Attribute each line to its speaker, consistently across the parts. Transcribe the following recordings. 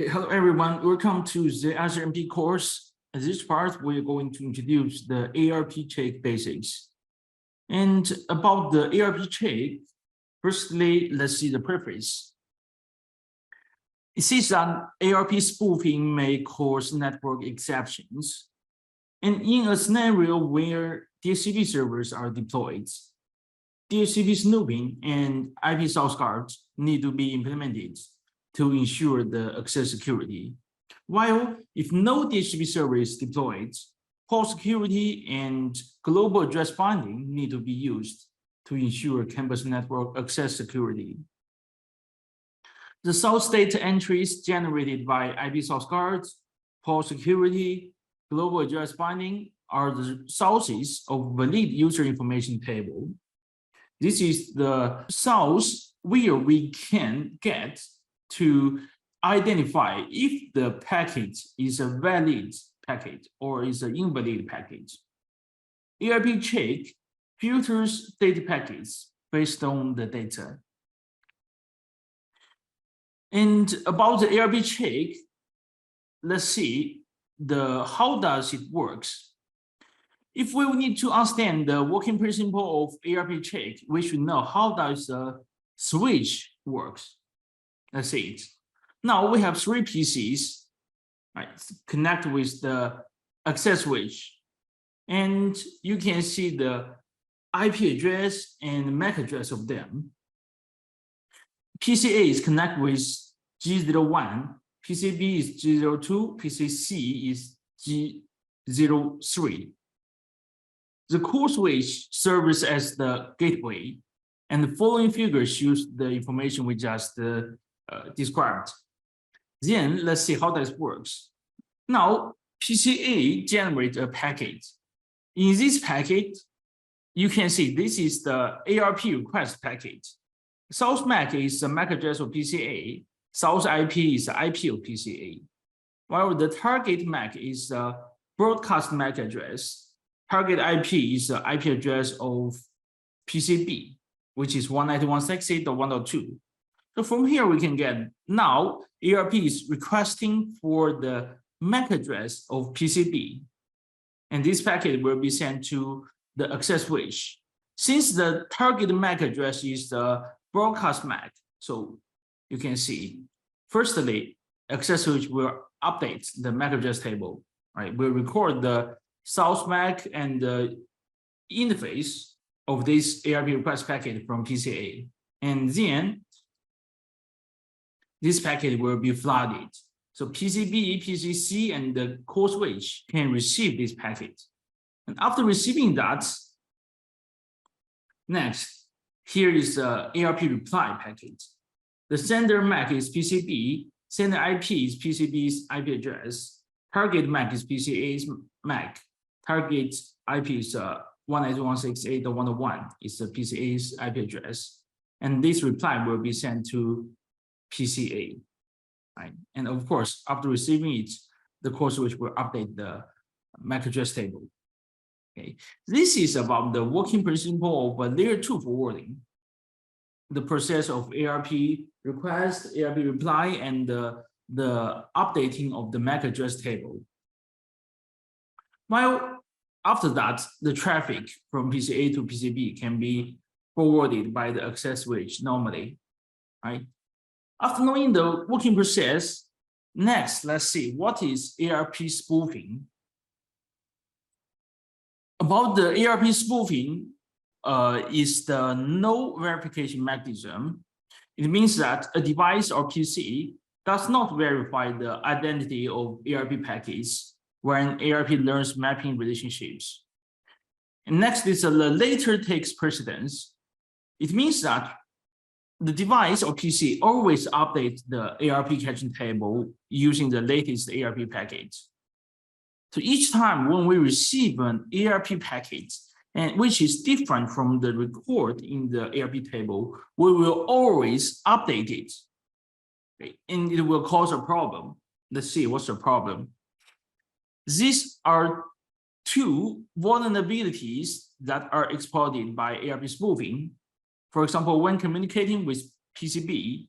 Speaker 1: Okay, hello everyone, welcome to the RCNP course. In this part, we're going to introduce the ARP check basics. And about the ARP check, firstly, let's see the preface. It says that ARP spoofing may cause network exceptions. And in a scenario where DHCP servers are deployed, DHCP snooping and IP source guards need to be implemented to ensure the access security. While if no DHCP server is deployed, port security and global address binding need to be used to ensure campus network access security. The source data entries generated by IP source guards, port security, global address binding are the sources of valid user information table. This is the source where we can get to identify if the package is a valid package or is an invalid package. ARP check filters data packets based on the data. And about the ARP check, let's see how does it works. If we need to understand the working principle of ARP check, we should know how does the switch works. Let's see it. Now we have three PCs, right, connect with the access switch. And you can see the IP address and MAC address of them. PCA is connect with G01, PCB is G02, PCC is G03. The core switch serves as the gateway, and the following figure shows the information we just described. Then let's see how that works. Now, PCA generates a packet. In this packet, you can see this is the ARP request packet. Source MAC is the MAC address of PCA. Source IP is the IP of PCA. While the target MAC is the broadcast MAC address. Target IP is the IP address of PCB, which is 192.168.1.2. So from here, we can get now ARP is requesting for the MAC address of PCB. And this packet will be sent to the access switch. Since the target MAC address is the broadcast MAC, so you can see, firstly, access switch will update the MAC address table, right? We'll record the source MAC and the interface of this ARP request packet from PCA. And then this packet will be flooded. So PCB, PCC, and the core switch can receive this packet. And after receiving that, next, here is the ARP reply packet. The sender MAC is PCB, sender IP is PCB's IP address, target MAC is PCA's MAC, target IP is 192.168.1.1 is the PCA's IP address. And this reply will be sent to PCA, right? And of course, after receiving it, the core switch will update the MAC address table. Okay, this is about the working principle of layer 2 forwarding, the process of ARP request, ARP reply, and the updating of the MAC address table. While after that, the traffic from PCA to PCB can be forwarded by the access switch normally, right? After knowing the working process, next, let's see what is ARP spoofing. About the ARP spoofing is the no verification mechanism. It means that a device or PC does not verify the identity of ARP packets when ARP learns mapping relationships. And next is the later takes precedence. It means that the device or PC always updates the ARP caching table using the latest ARP packet. So each time when we receive an ARP packet, and which is different from the record in the ARP table, we will always update it. Okay? And it will cause a problem. Let's see what's the problem. These are two vulnerabilities that are exploited by ARP spoofing. For example, when communicating with PCB,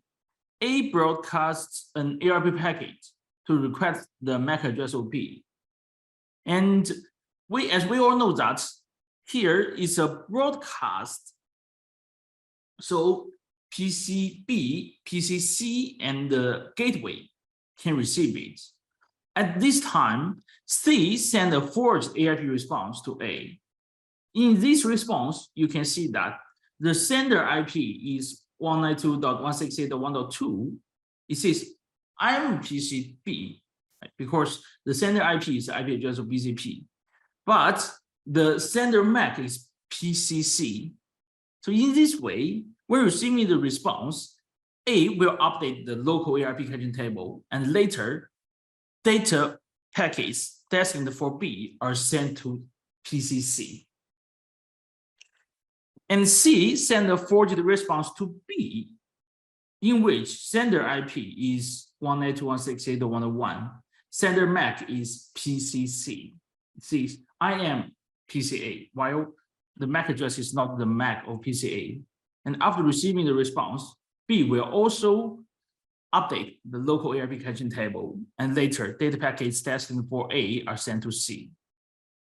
Speaker 1: A broadcasts an ARP packet to request the MAC address of B. And as we all know that here is a broadcast. So PCB, PCC, and the gateway can receive it. At this time, C sends a forged ARP response to A. In this response, you can see that the sender IP is 192.168.1.2. It says, I'm PCB, right? Because the sender IP is the IP address of BCP. But the sender MAC is PCC. So in this way, when receiving the response, A will update the local ARP caching table, and later, data packets destined for B are sent to PCC. And C send a forged response to B, in which sender IP is 192.168.101. Sender MAC is PCC. It says, I am PCA, while the MAC address is not the MAC of PCA. And after receiving the response, B will also update the local ARP caching table, and later data packets destined for A are sent to C.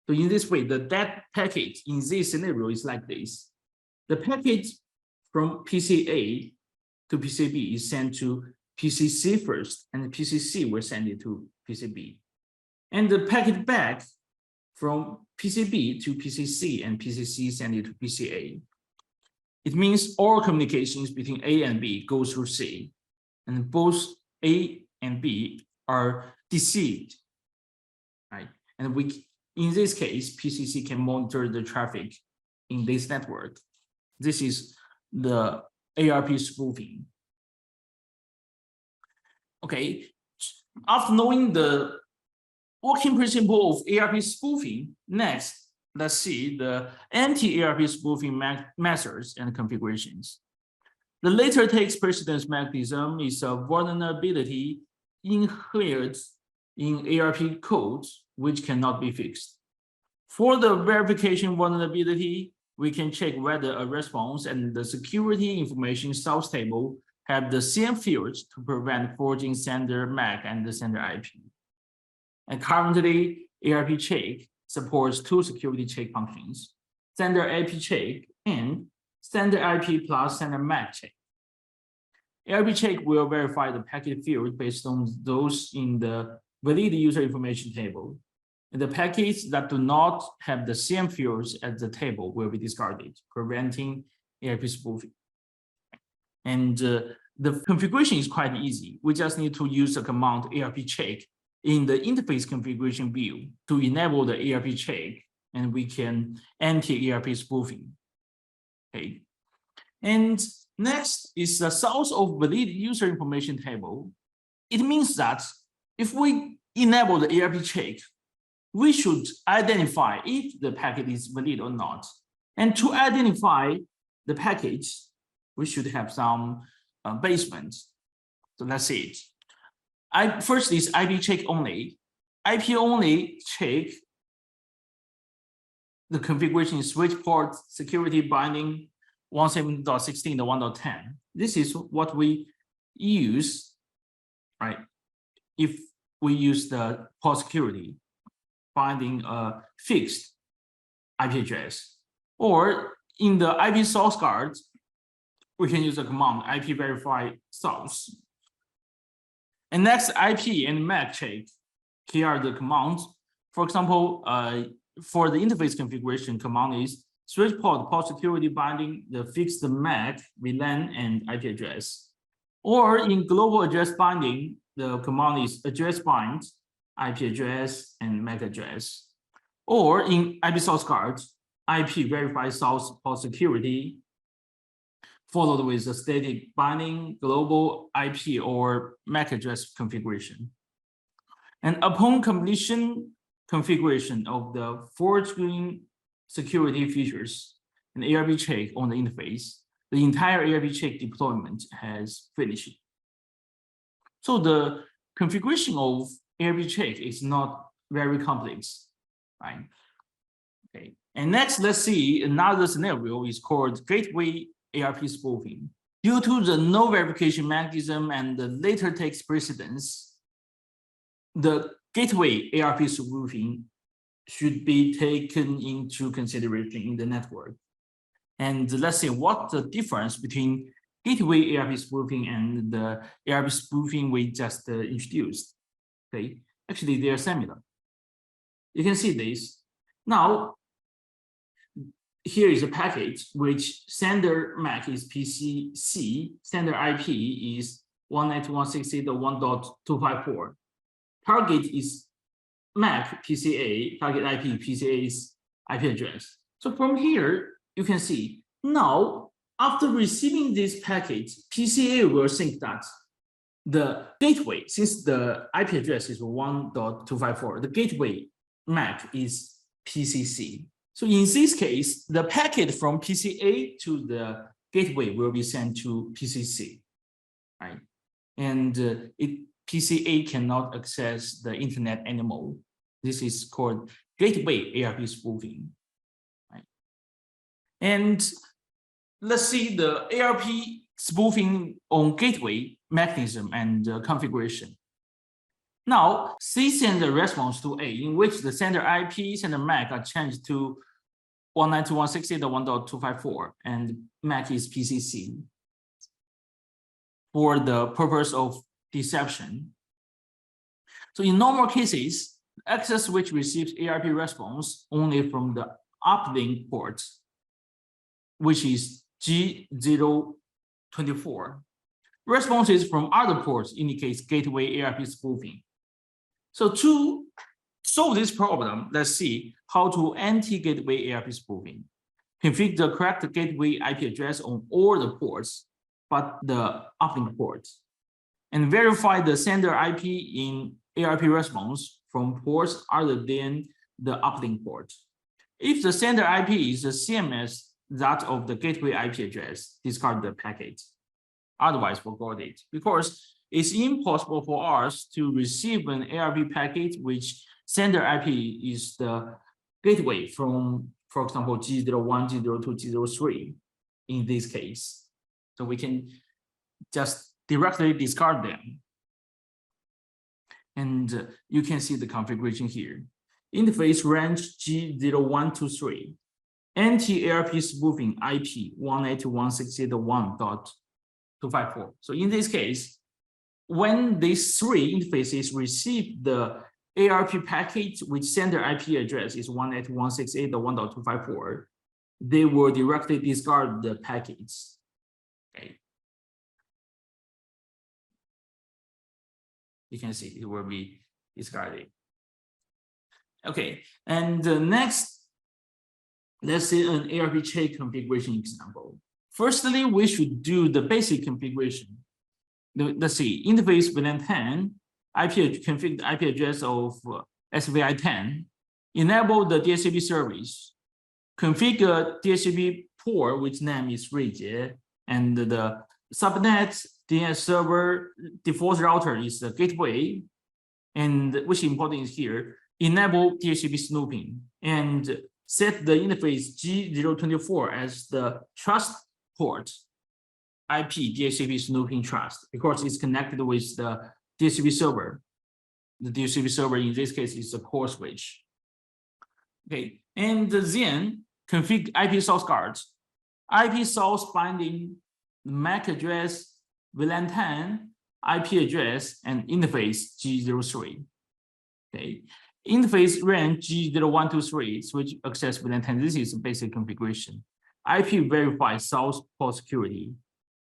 Speaker 1: So in this way, the data packet in this scenario is like this. The packet from PCA to PCB is sent to PCC first, and PCC will send it to PCB. And the packet back from PCB to PCC, and PCC send it to PCA. It means all communications between A and B go through C, and both A and B are deceived, right? And in this case, PCC can monitor the traffic in this network. This is the ARP spoofing. Okay, after knowing the working principle of ARP spoofing, next, let's see the anti-ARP spoofing methods and configurations. The later takes precedence mechanism is a vulnerability inherent in ARP code, which cannot be fixed. For the verification vulnerability, we can check whether a response and the security information source table have the same fields to prevent forging sender MAC and the sender IP. And currently, ARP check supports two security check functions, sender IP check and sender IP plus sender MAC check. ARP check will verify the packet field based on those in the valid user information table. And the packets that do not have the same fields as the table will be discarded, preventing ARP spoofing. And the configuration is quite easy. We just need to use the command ARP check in the interface configuration view to enable the ARP check, and we can anti-ARP spoofing. Okay. And next is the source of valid user information table. It means that if we enable the ARP check, we should identify if the packet is valid or not. And to identify the package, we should have some basement. So let's see it. First is IP check only. IP only check the configuration switch port security binding 17.16 to 1.10. This is what we use, right? If we use the port security binding a fixed IP address, or in the IP source card, we can use the command IP verify source. And next, IP and MAC check. Here are the commands. For example, for the interface configuration, command is switch port security binding the fixed MAC, VLAN, and IP address. Or in global address binding, the command is address bind, IP address, and MAC address. Or in IP source card, IP verify source port security, followed with a static binding, global IP or MAC address configuration. And upon completion configuration of the four-screen security features and ARP check on the interface, the entire ARP check deployment has finished. So the configuration of ARP check is not very complex, right? Okay. And next, let's see another scenario is called gateway ARP spoofing. Due to the no verification mechanism and the later takes precedence, the gateway ARP spoofing should be taken into consideration in the network. And let's see what the difference between gateway ARP spoofing and the ARP spoofing we just introduced. Okay, actually they are similar. You can see this. Now, here is a package which sender MAC is PCC, sender IP is 192.168.1.254. Target is MAC PCA, target IP PCA is IP address. So from here, you can see now after receiving this package, PCA will think that the gateway, since the IP address is 1.254, the gateway MAC is PCC. So in this case, the packet from PCA to the gateway will be sent to PCC, right? And PCA cannot access the internet anymore. This is called gateway ARP spoofing, right? And let's see the ARP spoofing on gateway mechanism and configuration. Now, C sends a response to A, in which the sender IP, sender MAC are changed to 192.168.1.254, and MAC is PCC for the purpose of deception. So in normal cases, access switch receives ARP response only from the uplink port, which is G024. Responses from other ports indicates gateway ARP spoofing. So to solve this problem, let's see how to anti-gateway ARP spoofing. Configure the correct gateway IP address on all the ports, but the uplink ports, and verify the sender IP in ARP response from ports other than the uplink port. If the sender IP is the same as that of the gateway IP address, discard the packet. Otherwise, forget it, because it's impossible for us to receive an ARP packet which sender IP is the gateway from, for example, G01, G02, G03 in this case. So we can just directly discard them. And you can see the configuration here. Interface range G0123, anti-ARP spoofing IP 192.168.1.254. So in this case, when these three interfaces receive the ARP packet which sender IP address is 192.168.1.254, they will directly discard the packets. Okay. You can see it will be discarded. Okay, and next, let's see an ARP check configuration example. Firstly, we should do the basic configuration. Let's see, interface VLAN 10, configure the IP address of SVI 10, enable the DHCP service, configure DHCP port, which name is Ruijie, and the subnet DNS server default router is the gateway, and which important is here, enable DHCP snooping, and set the interface G024 as the trust port IP DHCP snooping trust, because it's connected with the DHCP server. The DHCP server in this case is a core switch. Okay, and then configure IP source guards. IP source binding MAC address, VLAN 10, IP address, and interface G03. Okay, interface range G0123, switch access VLAN 10. This is a basic configuration. IP verify source port security,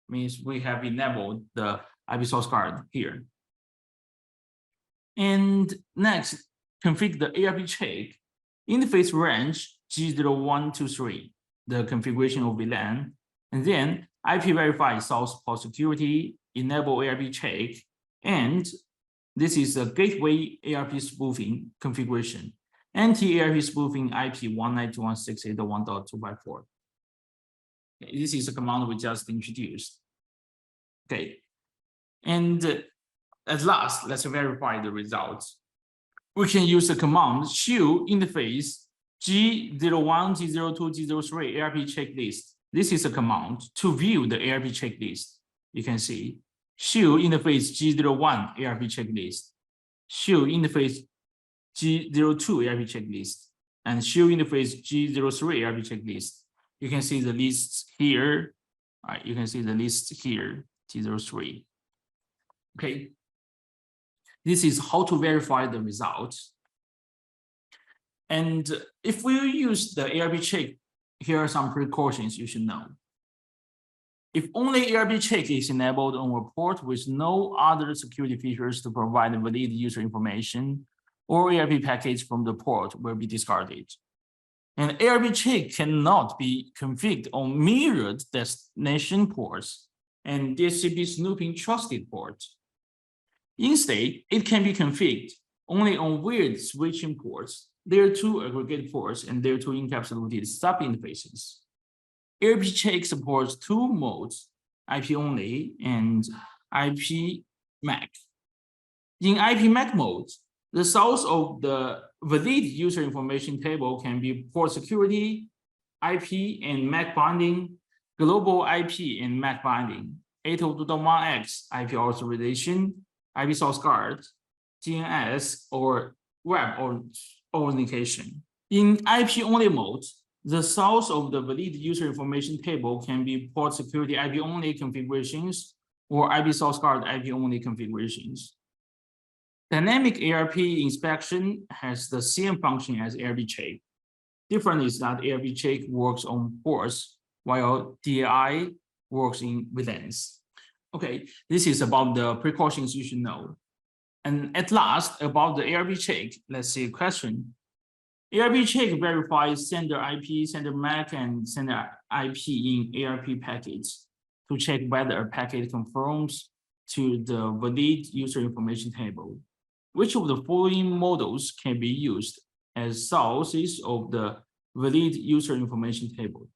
Speaker 1: means we have enabled the IP source guard here. And next, configure the ARP check. Interface range G0123, the configuration of VLAN, and then IP verify source port security, enable ARP check, and this is a gateway ARP spoofing configuration, anti-ARP spoofing IP 192.168.1.254. Okay, this is a command we just introduced. Okay, and at last, let's verify the results. We can use the command show interface G01, G02, G03 ARP checklist. this is a command to view the ARP checklist. You can see show interface G01 ARP checklist, show interface G02 ARP checklist, and show interface G03 ARP checklist. You can see the lists here. All right, you can see the list here, G03. Okay. This is how to verify the results. And if we use the ARP check, here are some precautions you should know. If only ARP check is enabled on a port with no other security features to provide valid user information, or ARP package from the port will be discarded. And ARP check cannot be configured on mirrored destination ports and DHCP snooping trusted ports. Instead, it can be configured only on weird switching ports, layer 2 aggregate ports, and layer 2 encapsulated sub-interfaces. ARP check supports two modes, IP only and IP MAC. In IP MAC mode, the source of the valid user information table can be port security, IP and MAC binding, global IP and MAC binding, 802.1x IP authorization, IP source guard, DNS, or web authentication. In IP only mode, the source of the valid user information table can be port security IP only configurations or IP source guard IP only configurations. Dynamic ARP inspection has the same function as ARP check. Different is that ARP check works on ports while DAI works in VLANs. Okay, this is about the precautions you should know. And at last, about the ARP check, let's see a question. ARP check verifies sender IP, sender MAC, and sender IP in ARP packets to check whether a packet conforms to the valid user information table. Which of the following models can be used as sources of the valid user information table?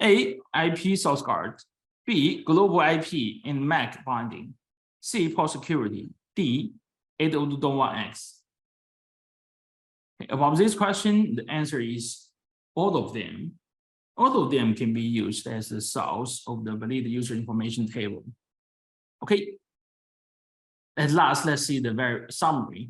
Speaker 1: A, IP source guard. B, global IP and MAC binding. C, port security. D, 802.1x. About this question, the answer is all of them. All of them can be used as the source of the valid user information table. Okay. At last, let's see the very summary.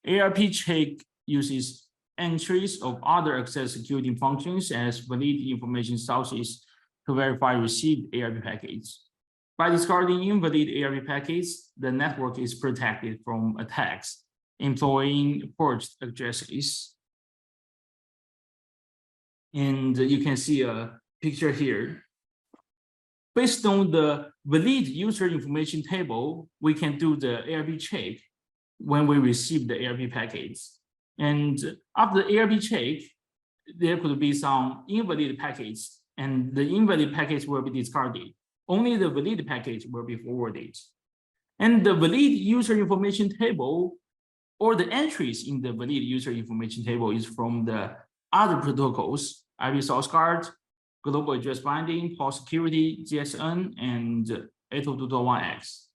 Speaker 1: ARP check uses entries of other access security functions as valid information sources to verify received ARP packets. By discarding invalid ARP packets, the network is protected from attacks employing port addresses. And you can see a picture here. Based on the valid user information table, we can do the ARP check when we receive the ARP packets. And after the ARP check, there could be some invalid packets, and the invalid packets will be discarded. Only the valid package will be forwarded. And the valid user information table, or the entries in the valid user information table, is from the other protocols, IP source guard, global address binding, port security, GSN, and 802.1x.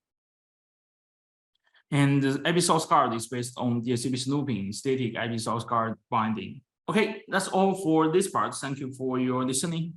Speaker 1: And the IP source guard is based on DHCP snooping, static IP source guard binding. Okay, that's all for this part. Thank you for your listening.